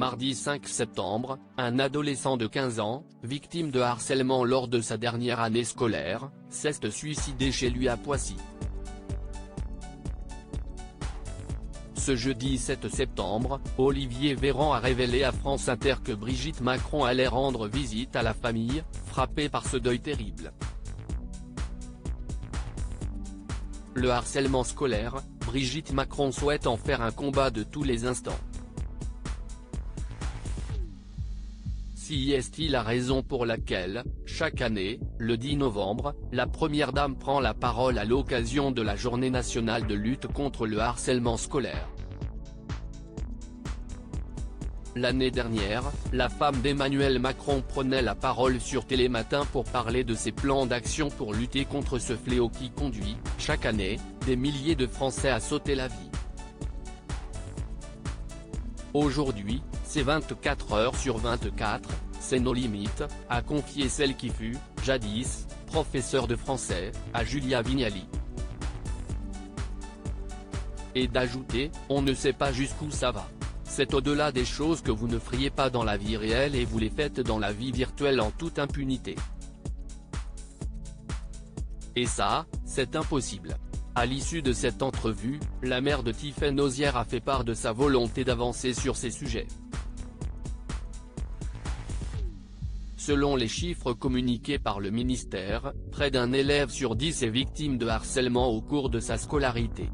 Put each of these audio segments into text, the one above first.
Mardi 5 septembre, un adolescent de 15 ans, victime de harcèlement lors de sa dernière année scolaire, s'est suicidé chez lui à Poissy. Ce jeudi 7 septembre, Olivier Véran a révélé à France Inter que Brigitte Macron allait rendre visite à la famille, frappée par ce deuil terrible. Le harcèlement scolaire, Brigitte Macron souhaite en faire un combat de tous les instants. Si est-il la raison pour laquelle, chaque année, le 10 novembre, la Première Dame prend la parole à l'occasion de la Journée nationale de lutte contre le harcèlement scolaire. L'année dernière, la femme d'Emmanuel Macron prenait la parole sur Télématin pour parler de ses plans d'action pour lutter contre ce fléau qui conduit, chaque année, des milliers de Français à sauter la vie. Aujourd'hui, c'est 24 heures sur 24, c'est nos limites, a confié celle qui fut, jadis, professeure de français, à Julia Vignali. Et d'ajouter, on ne sait pas jusqu'où ça va. C'est au-delà des choses que vous ne feriez pas dans la vie réelle et vous les faites dans la vie virtuelle en toute impunité. Et ça, c'est impossible. À l'issue de cette entrevue, la mère de Tiffaine Ozière a fait part de sa volonté d'avancer sur ces sujets. Selon les chiffres communiqués par le ministère, près d'un élève sur 10 est victime de harcèlement au cours de sa scolarité.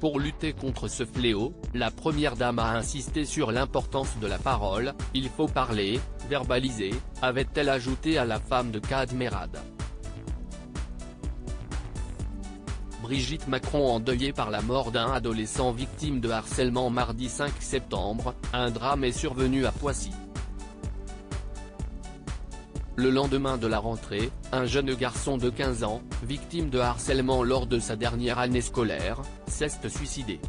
Pour lutter contre ce fléau, la Première Dame a insisté sur l'importance de la parole, il faut parler, verbaliser, avait-elle ajouté à la femme de Kadmerad. Brigitte Macron endeuillée par la mort d'un adolescent victime de harcèlement mardi 5 septembre, un drame est survenu à Poissy. Le lendemain de la rentrée, un jeune garçon de 15 ans, victime de harcèlement lors de sa dernière année scolaire, s'est suicidé.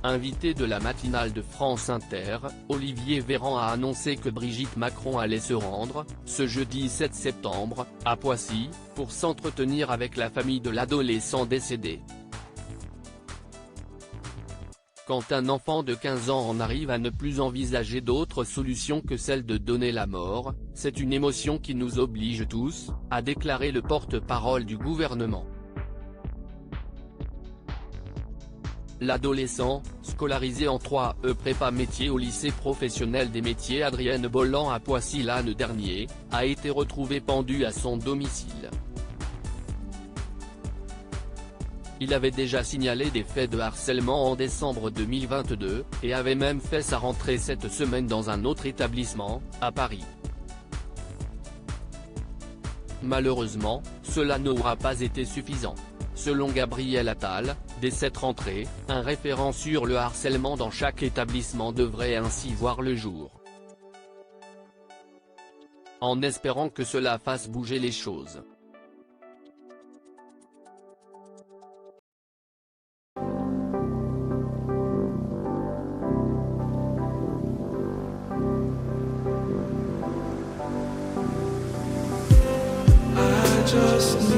Invité de la matinale de France Inter, Olivier Véran a annoncé que Brigitte Macron allait se rendre, ce jeudi 7 septembre, à Poissy, pour s'entretenir avec la famille de l'adolescent décédé. Quand un enfant de 15 ans en arrive à ne plus envisager d'autre solution que celle de donner la mort, c'est une émotion qui nous oblige tous, a déclaré le porte-parole du gouvernement. L'adolescent, scolarisé en 3E prépa métier au lycée professionnel des métiers Adrienne Bolland à Poissy l'année dernière, a été retrouvé pendu à son domicile. Il avait déjà signalé des faits de harcèlement en décembre 2022, et avait même fait sa rentrée cette semaine dans un autre établissement, à Paris. Malheureusement, cela n'aura pas été suffisant. Selon Gabriel Attal, dès cette rentrée, un référent sur le harcèlement dans chaque établissement devrait ainsi voir le jour. En espérant que cela fasse bouger les choses. Just